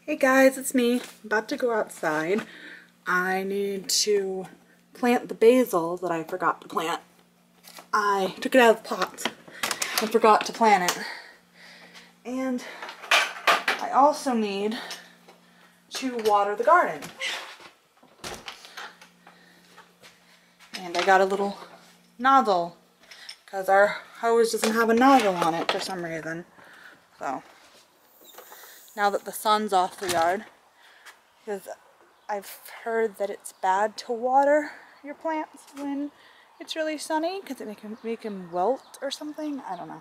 Hey guys, it's me. About to go outside. I need to plant the basil that I forgot to plant. I took it out of the pot and forgot to plant it. And I also need to water the garden. And I got a little nozzle because our hose doesn't have a nozzle on it for some reason. So now that the sun's off the yard, because I've heard that it's bad to water your plants when it's really sunny because it make them wilt or something. I don't know.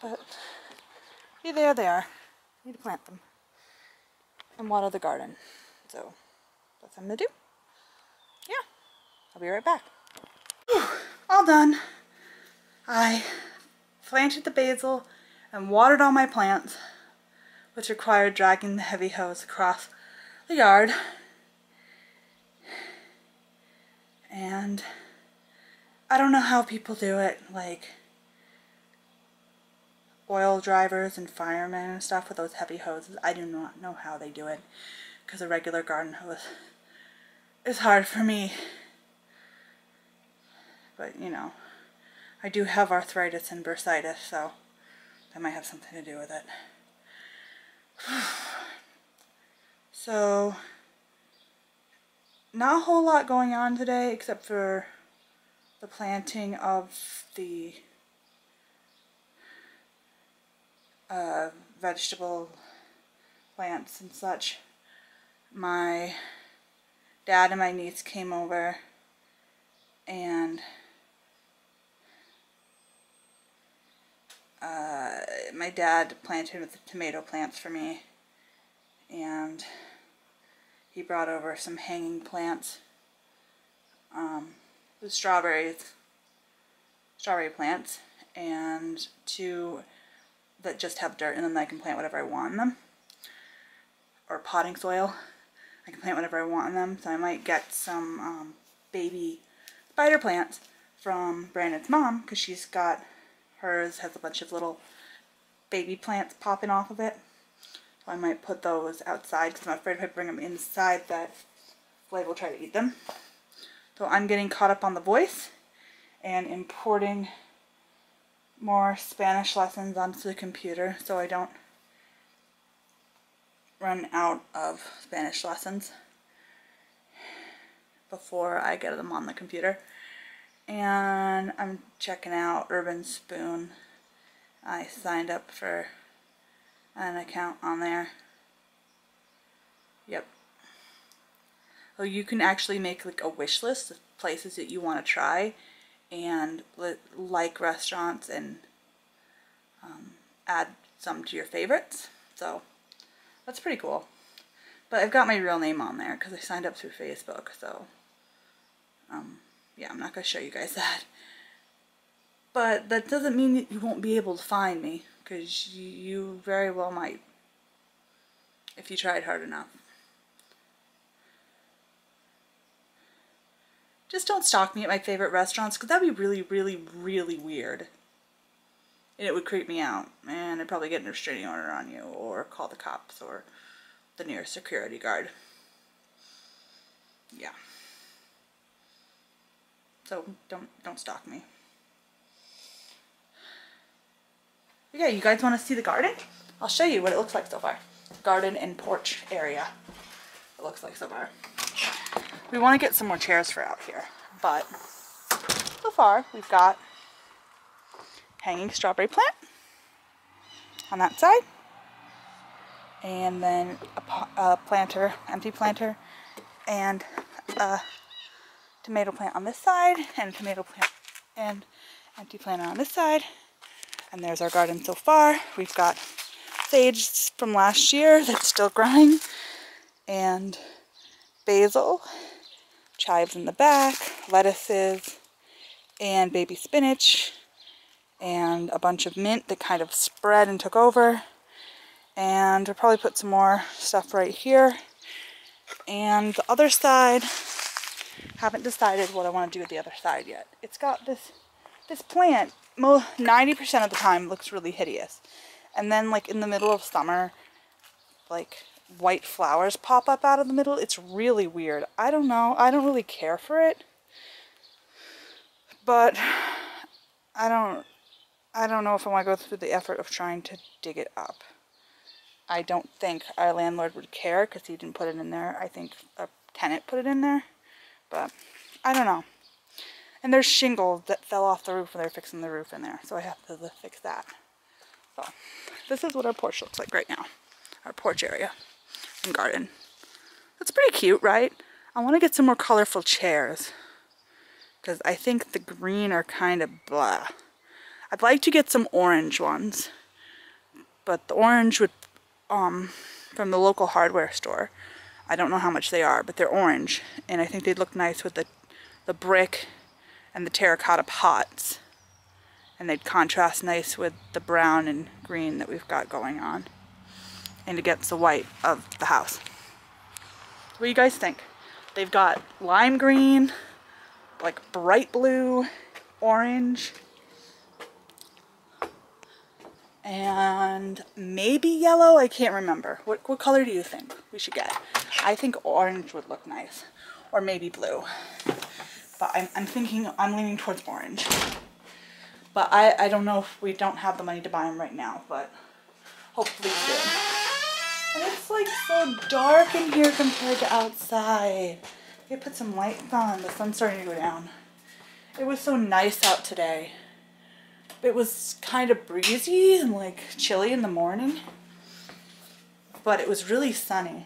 But there they are. I need to plant them and water the garden. So that's what I'm gonna do. Yeah, I'll be right back. Whew, all done. I planted the basil and watered all my plants, which required dragging the heavy hose across the yard. And I don't know how people do it, like oil drivers and firemen and stuff with those heavy hoses. I do not know how they do it because a regular garden hose is hard for me. But you know, I do have arthritis and bursitis, so that might have something to do with it. So, not a whole lot going on today except for the planting of the vegetable plants and such. My dad and my niece came over and my dad planted the tomato plants for me, and he brought over some hanging plants, the strawberry plants, and two that just have dirt in them that I can plant whatever I want in them, or potting soil. I can plant whatever I want in them, so I might get some baby spider plants from Brandon's mom, because she's got, hers has a bunch of little baby plants popping off of it. So I might put those outside because I'm afraid if I bring them inside that Flay will try to eat them. So I'm getting caught up on the voice and importing more Spanish lessons onto the computer so I don't run out of Spanish lessons before I get them on the computer. And I'm checking out Urban Spoon. I signed up for an account on there. Yep. So you can actually make like a wish list of places that you want to try and like restaurants and add some to your favorites. So that's pretty cool. But I've got my real name on there because I signed up through Facebook. So yeah, I'm not going to show you guys that. But that doesn't mean that you won't be able to find me, because you very well might if you tried hard enough. Just don't stalk me at my favorite restaurants, because that would be really, really, really weird. And it would creep me out. And I'd probably get a restraining order on you, or call the cops, or the nearest security guard. Yeah. So don't stalk me. But yeah, you guys want to see the garden? I'll show you what it looks like so far. Garden and porch area. It looks like so far. We want to get some more chairs for out here, but so far we've got hanging strawberry plant on that side, and then a planter, empty planter, and a tomato plant on this side, and a tomato plant and empty planter on this side. And there's our garden so far. We've got sage from last year that's still growing, and basil, chives in the back, lettuces, and baby spinach, and a bunch of mint that kind of spread and took over. And we'll probably put some more stuff right here. And the other side, haven't decided what I want to do with the other side yet. It's got this plant, 90% of the time looks really hideous. And then like in the middle of summer, like white flowers pop up out of the middle. It's really weird. I don't know. I don't really care for it. But I don't know if I want to go through the effort of trying to dig it up. I don't think our landlord would care because he didn't put it in there. I think a tenant put it in there. But I don't know. And there's shingles that fell off the roof when they were fixing the roof in there. So I have to fix that. So this is what our porch looks like right now. Our porch area and garden. It's pretty cute, right? I want to get some more colorful chairs. Because I think the green are kind of blah. I'd like to get some orange ones. But the orange would, from the local hardware store. I don't know how much they are, but they're orange. And I think they'd look nice with the brick and the terracotta pots. And they'd contrast nice with the brown and green that we've got going on. And against the white of the house. What do you guys think? They've got lime green, like bright blue, orange, and maybe yellow. I can't remember. What color do you think we should get? I think orange would look nice, or maybe blue. But I'm thinking, I'm leaning towards orange. But I don't know if we don't have the money to buy them right now, but hopefully soon. And it's like so dark in here compared to outside. I put some lights on. The sun's starting to go down. It was so nice out today. It was kind of breezy and like chilly in the morning. But it was really sunny.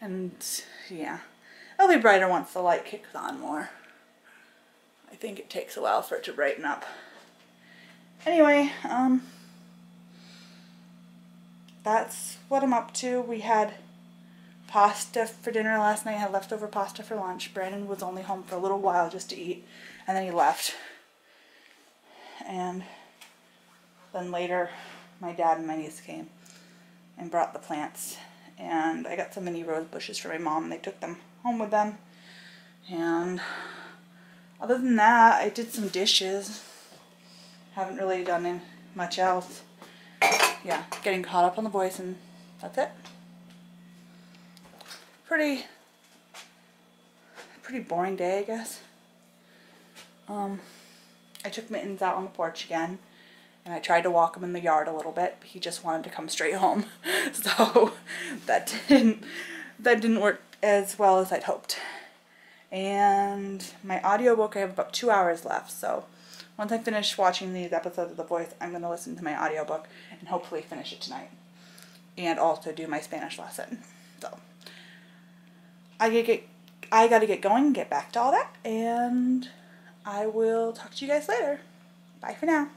And yeah, it'll be brighter once the light kicks on more. I think it takes a while for it to brighten up. Anyway, that's what I'm up to. We had pasta for dinner last night. I had leftover pasta for lunch. Brandon was only home for a little while just to eat, and then he left. And then later, my dad and my niece came and brought the plants. And I got some mini rose bushes for my mom, and they took them home with them. And other than that, I did some dishes. Haven't really done much else. Yeah, getting caught up on the voice, and that's it. Pretty boring day, I guess. I took Mittens out on the porch again, and I tried to walk him in the yard a little bit, but he just wanted to come straight home. So that didn't work as well as I'd hoped. And my audiobook, I have about 2 hours left, so once I finish watching these episodes of The Voice, I'm going to listen to my audiobook and hopefully finish it tonight. And also do my Spanish lesson. So I gotta get going and get back to all that, and I will talk to you guys later. Bye for now.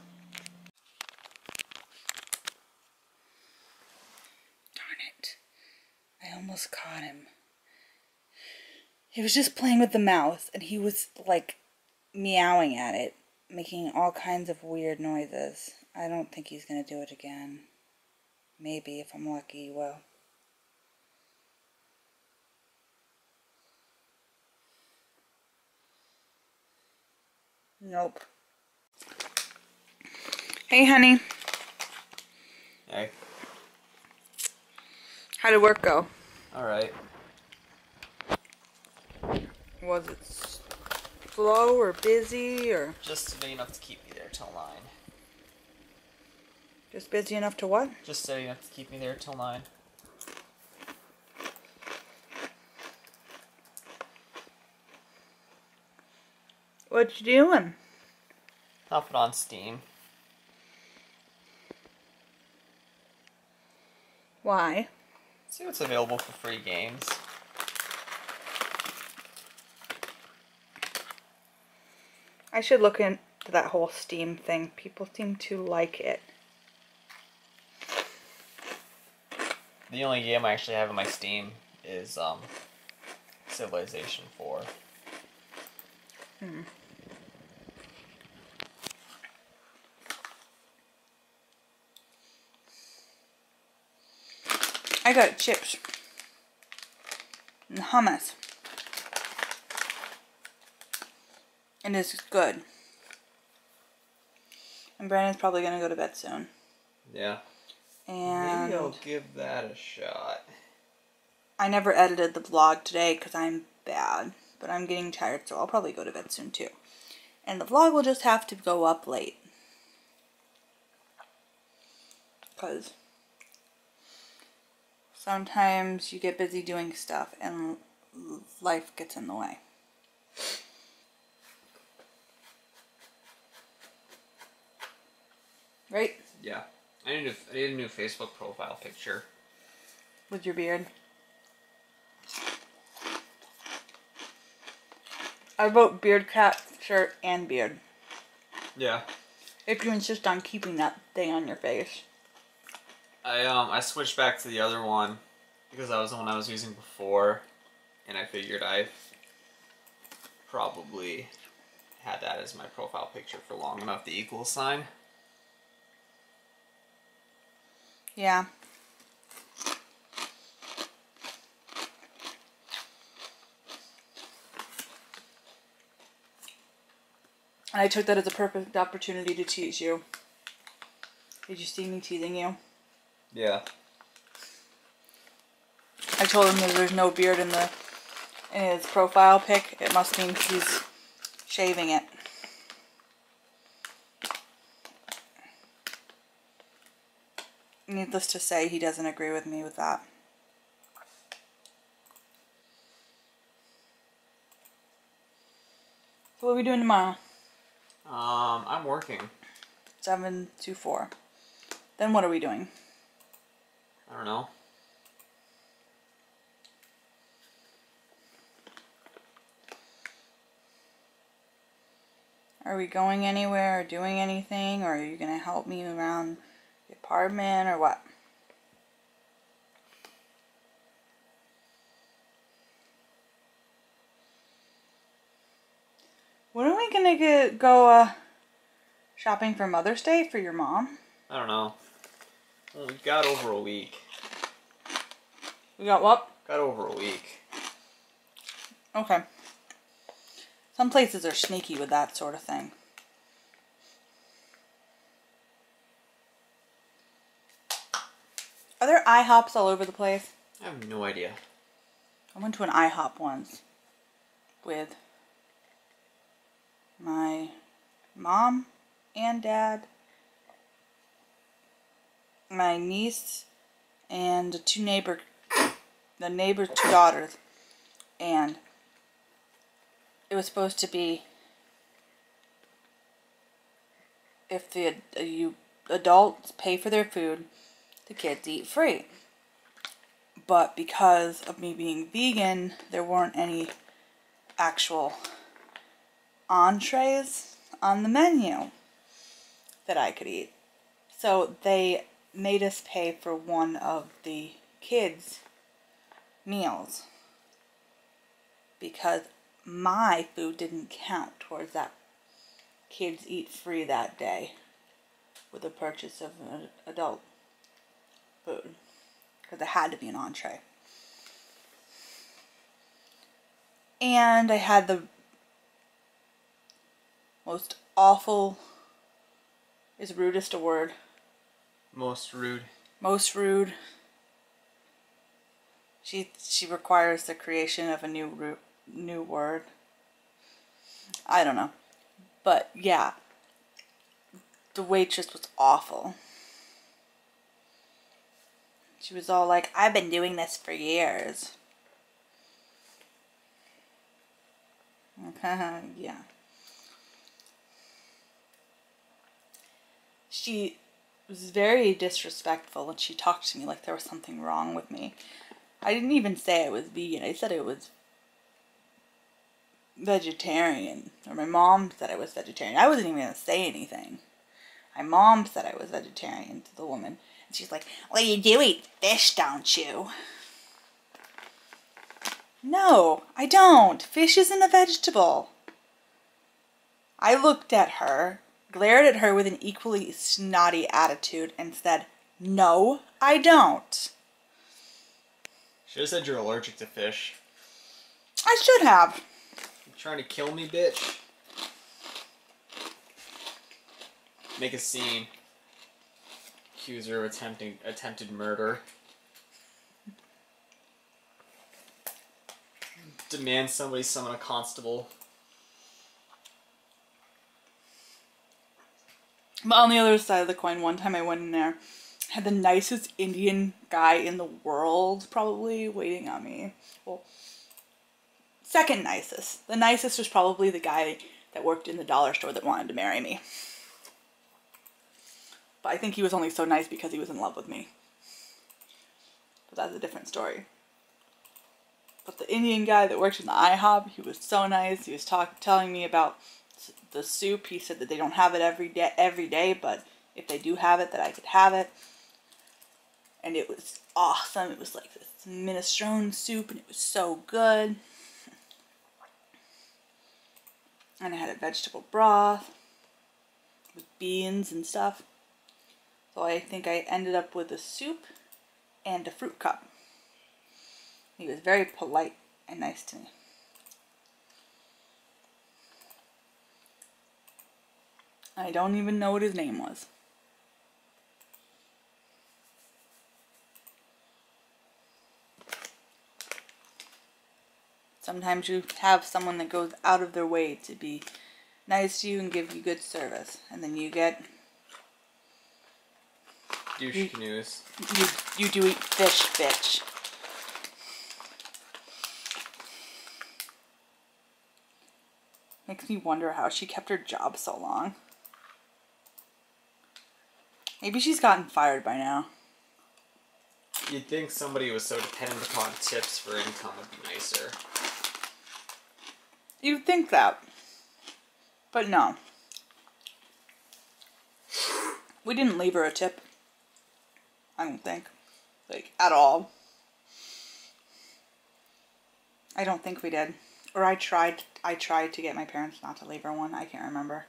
Darn it. I almost caught him. He was just playing with the mouse, and he was like meowing at it, making all kinds of weird noises. I don't think he's gonna do it again. Maybe, if I'm lucky, he will. Nope. Hey, honey. Hey. How did work go? Alright. Was it slow or busy or? Just big enough to keep me there till 9. Just busy enough to what? Just steady enough to keep me there till 9. What you doing? Hop it on Steam. Why? See what's available for free games. I should look into that whole Steam thing. People seem to like it. The only game I actually have on my Steam is Civilization 4. I got chips and hummus, and it's good. And Brandon's probably gonna go to bed soon. Yeah. And maybe I'll give that a shot. I never edited the vlog today because I'm bad, but I'm getting tired, so I'll probably go to bed soon too. And the vlog will just have to go up late. Because sometimes you get busy doing stuff and life gets in the way. Right? Yeah. I need a new Facebook profile picture. With your beard. I wrote beard cap, shirt, and beard. Yeah. If you insist on keeping that thing on your face. I switched back to the other one because that was the one I was using before, and I figured I probably had that as my profile picture for long enough, the equal sign. Yeah. And I took that as a perfect opportunity to tease you. Did you see me teasing you? Yeah. I told him that there's no beard in his profile pic. It must mean he's shaving it. Needless to say, he doesn't agree with me with that. So what are we doing tomorrow? I'm working. 7 to 4. Then what are we doing? I don't know. Are we going anywhere or doing anything? Or are you going to help me around the apartment or what? When are we going to go shopping for Mother's Day for your mom? I don't know. Well, we've got over a week. We got what? Got over a week. Okay. Some places are sneaky with that sort of thing. Are there IHOPs all over the place? I have no idea. I went to an IHOP once with my mom and dad, my niece, and the neighbor's 2 daughters, and it was supposed to be if the adults pay for their food, the kids eat free. But because of me being vegan, there weren't any actual entrees on the menu that I could eat. So they made us pay for one of the kids' meals because my food didn't count towards that kids eat free that day with the purchase of an adult food, because it had to be an entree. And I had the most awful, is rudest a word? Most rude. Most rude. She requires the creation of a new word. I don't know. But yeah, the waitress was awful. She was all like, I've been doing this for years. Yeah. She was very disrespectful when she talked to me like there was something wrong with me. I didn't even say I was vegan. I said I was vegetarian. Or my mom said I was vegetarian. I wasn't even going to say anything. My mom said I was vegetarian to the woman. And she's like, well, you do eat fish, don't you? No, I don't. Fish isn't a vegetable. I looked at her, glared at her with an equally snotty attitude, and said, no, I don't. Should have said you're allergic to fish. I should have. You trying to kill me, bitch? Make a scene. accuse her of attempted murder. Demand somebody summon a constable. But on the other side of the coin, one time I went in there, had the nicest Indian guy in the world probably waiting on me. Well, second nicest. The nicest was probably the guy that worked in the dollar store that wanted to marry me. But I think he was only so nice because he was in love with me. But that's a different story. But the Indian guy that worked in the IHOP, he was so nice. He was telling me about the soup. He said that they don't have it every day, but if they do have it, that I could have it. And it was awesome. It was like this minestrone soup, and it was so good. And I had a vegetable broth with beans and stuff. So I think I ended up with a soup and a fruit cup. He was very polite and nice to me. I don't even know what his name was. Sometimes you have someone that goes out of their way to be nice to you and give you good service. And then you get... douche canoes. You do eat fish, bitch. Makes me wonder how she kept her job so long. Maybe she's gotten fired by now. You'd think somebody who was so dependent upon tips for income would be nicer. You'd think that. But no. We didn't leave her a tip. I don't think. Like, at all. I don't think we did. Or I tried to get my parents not to leave her one. I can't remember.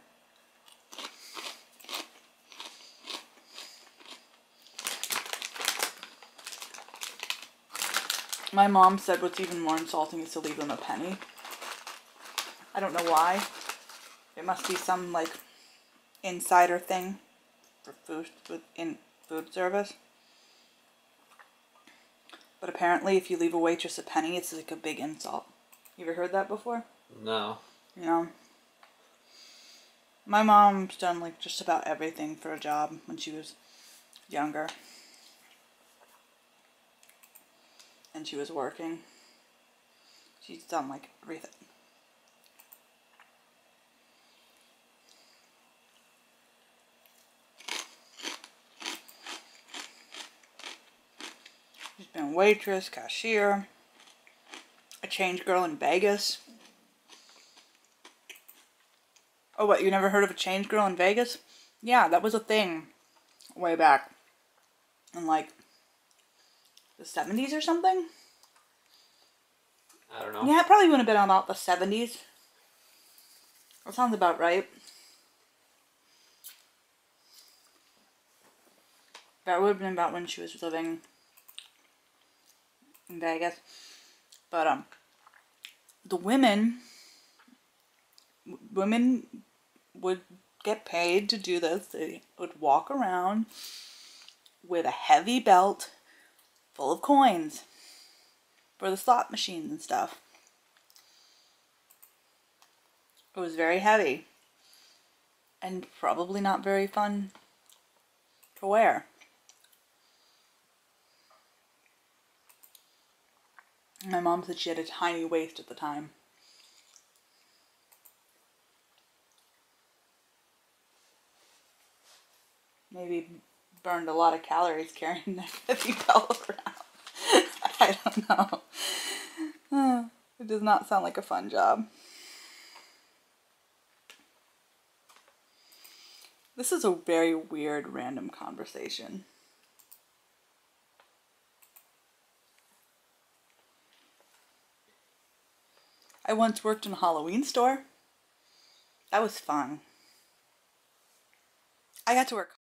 My mom said what's even more insulting is to leave them a penny. I don't know why. It must be some, like, insider thing for food service. But apparently if you leave a waitress a penny, it's like a big insult. You ever heard that before? No. You know? My mom's done, like, just about everything for a job when she was younger. And she was working. She's done, like, everything. She's been a waitress, cashier, a change girl in Vegas. Oh, what, you never heard of a change girl in Vegas? Yeah, that was a thing way back in, like, the 70s or something? I don't know. Yeah, it probably would have been about the 70s. That sounds about right. That would have been about when she was living in Vegas. But, the women would get paid to do this. They would walk around with a heavy belt full of coins for the slot machines and stuff. It was very heavy and probably not very fun to wear. My mom said she had a tiny waist at the time. Maybe burned a lot of calories carrying that heavy belt around. I don't know. It does not sound like a fun job. This is a very weird random conversation. I once worked in a Halloween store. That was fun. I got to work